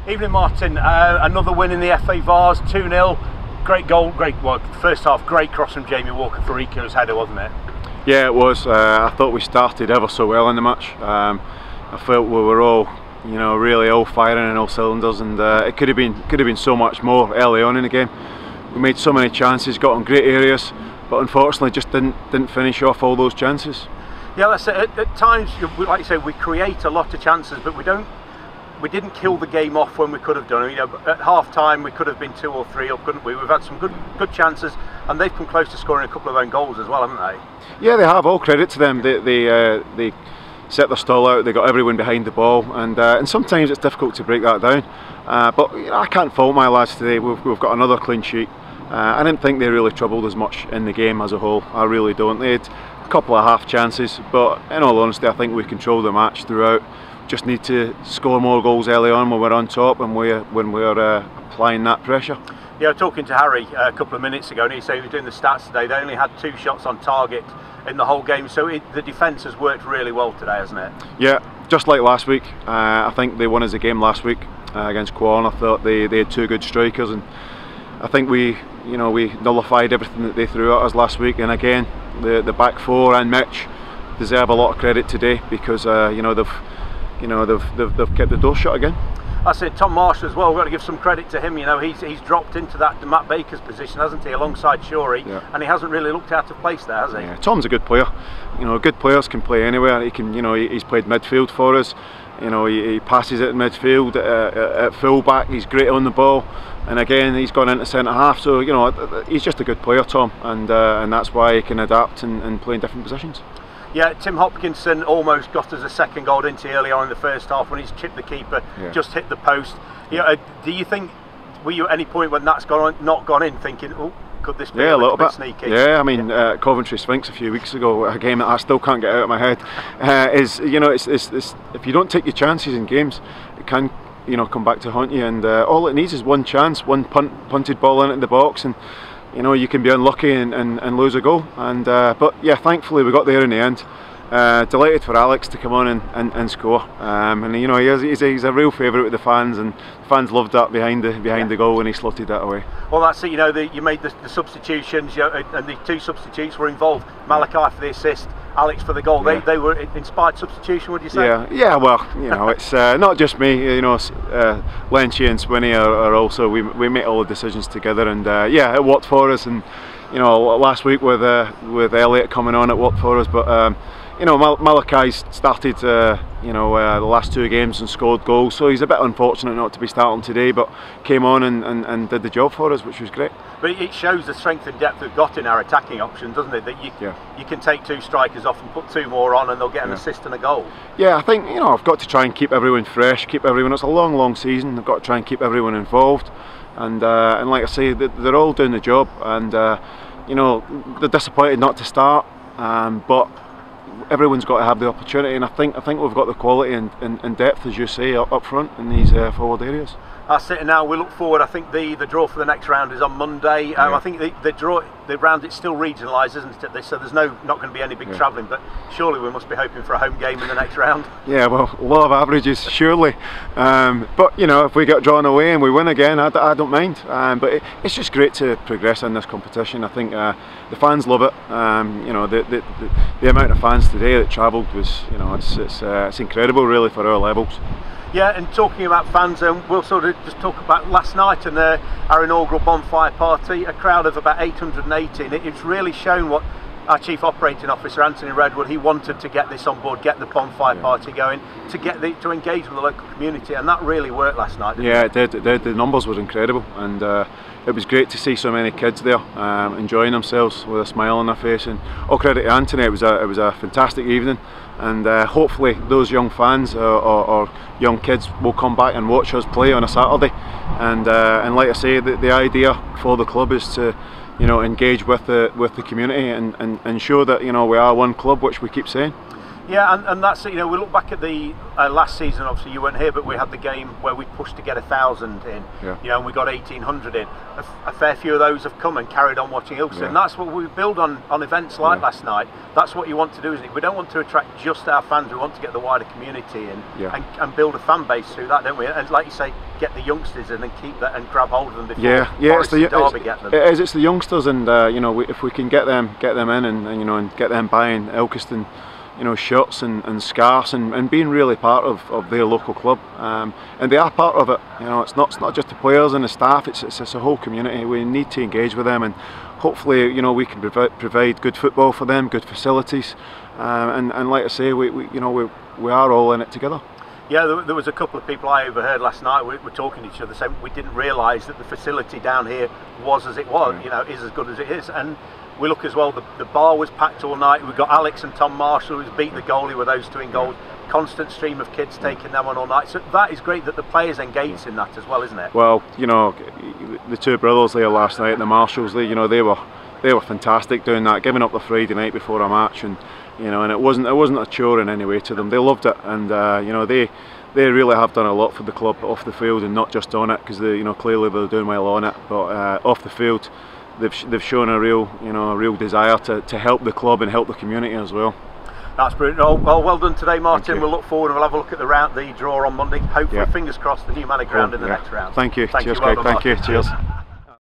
Evening, Martin. Another win in the FA Vase, 2-0. Great goal, first half, great cross from Jamie Walker for Rico's header, wasn't it? Yeah, it was. I thought we started ever so well in the match. I felt we were all, really all firing in all cylinders, and it could have been so much more early on in the game. We made so many chances, got in great areas, but unfortunately just didn't finish off all those chances. Yeah, that's it. At times, like you say, we create a lot of chances, but we didn't kill the game off when we could have done. At half time we could have been 2 or 3 up, couldn't we? We've had some good chances, and they've come close to scoring a couple of own goals as well, haven't they? Yeah, they have. All credit to them. They set their stall out. They got everyone behind the ball, and sometimes it's difficult to break that down. But I can't fault my lads today. We've got another clean sheet. I didn't think they really troubled us much in the game as a whole. I really don't. They had a couple of half chances, but in all honesty, I think we controlled the match throughout. Just need to score more goals early on when we're on top and when we're applying that pressure. Yeah, talking to Harry a couple of minutes ago, and he said he was doing the stats today. They only had 2 shots on target in the whole game, so the defence has worked really well today, hasn't it? Yeah, just like last week. I think they won us a game last week against Quorn. I thought they had 2 good strikers, and I think we nullified everything that they threw at us last week. And again, the back 4 and Mitch deserve a lot of credit today because they've kept the door shut again. I said Tom Marshall as well. We've got to give some credit to him. He's dropped into that Matt Baker's position, hasn't he, alongside Shorey, and he hasn't really looked out of place there, has he? Yeah, Tom's a good player. Good players can play anywhere. He can, he's played midfield for us. He passes it in midfield at full back. He's great on the ball, and again he's gone into centre half. So he's just a good player, Tom, and that's why he can adapt and play in different positions. Yeah, Tim Hopkinson almost got us a second goal, didn't he, early on in the first half when he's chipped the keeper, just hit the post. Do you think, were you at any point when that's not gone in thinking, oh, could this be a little bit sneaky? Yeah, I mean, Coventry Sphinx a few weeks ago, a game that I still can't get out of my head, is it's if you don't take your chances in games, it can come back to haunt you, and all it needs is one chance, one punted ball into the box, and you can be unlucky and lose a goal. But yeah, thankfully we got there in the end. Delighted for Alex to come on and score. And he's a real favourite with the fans, and the fans loved that behind the goal when he slotted that away. Well, that's it. You made the substitutions, and the 2 substitutes were involved. Malachi for the assist, Alex for the goal. Yeah. They were inspired substitution, would you say? Yeah. Well, it's not just me. Lenchi and Swinney are also. We make all the decisions together, and it worked for us. And last week with Elliot coming on, it worked for us. But Malachi's started the last 2 games and scored goals, so he's a bit unfortunate not to be starting today, but came on and did the job for us, which was great. But it shows the strength and depth we've got in our attacking options, doesn't it? That you can take 2 strikers off and put 2 more on, and they'll get an assist and a goal. Yeah, I think I've got to try and keep everyone fresh, keep everyone. It's a long season. I've got to try and keep everyone involved, and like I say, they're all doing the job, and they're disappointed not to start, but everyone's got to have the opportunity, and I think we've got the quality and depth, as you say, up front in these forward areas. That's it. Now we look forward. I think the draw for the next round is on Monday. I think the round, it's still regionalised, isn't it? So there's not going to be any big travelling, but surely we must be hoping for a home game in the next round. Yeah, well, law of averages, surely. But if we get drawn away and we win again, I don't mind. But it's just great to progress in this competition. I think the fans love it. The amount of fans today that travelled was, it's incredible, really, for our levels. Yeah, and talking about fans, we'll sort of just talk about last night and our inaugural bonfire party, a crowd of about 818. It's really shown what our Chief Operating Officer, Anthony Redwood, he wanted to get this on board, get the bonfire party going, to engage with the local community, and that really worked last night, didn't it? It did. The numbers were incredible, and it was great to see so many kids there enjoying themselves with a smile on their face. And all credit to Anthony, it was a fantastic evening, and hopefully those young fans or young kids will come back and watch us play on a Saturday. And like I say, the idea for the club is to engage with the community and show that we are one club, which we keep saying. Yeah, and that's it. We look back at the last season. Obviously, you weren't here, but we had the game where we pushed to get 1,000 in. Yeah. And we got 1,800 in. A fair few of those have come and carried on watching Ilkeston. And that's what we build on events like last night. That's what you want to do, isn't it? We don't want to attract just our fans. We want to get the wider community in and build a fan base through that, don't we? And like you say, get the youngsters in and keep that and grab hold of them before it's Derby get them. It's the youngsters, and you know, if we can get them in, and you know, and get them buying Ilkeston, you know, shirts and scarves, and being really part of their local club, and they are part of it. You know, it's not just the players and the staff; it's a whole community. We need to engage with them, and hopefully, you know, we can provide good football for them, good facilities, and like I say, we are all in it together. Yeah, there was a couple of people I overheard last night. We were talking to each other, saying we didn't realise that the facility down here was as it was. You know, is as good as it is. And we look as well. The bar was packed all night. We got Alex and Tom Marshall, who's beat the goalie with those two in goals. Constant stream of kids taking them on all night. So that is great that the players engaged in that as well, isn't it? Well, you know, the two brothers there last night, the Marshalls, they were fantastic doing that, giving up the Friday night before a match, and you know, and it wasn't a chore in any way to them. They loved it, and you know, they really have done a lot for the club off the field and not just on it, because you know, clearly they're doing well on it, but off the field they've shown a real desire to help the club and help the community as well. That's brilliant. Oh, well done today, Martin. We'll look forward and we'll have a look at the draw on Monday. Hopefully, fingers crossed, the new man at ground in the next round. Thank you. Cheers, Craig. Thank you. Cheers.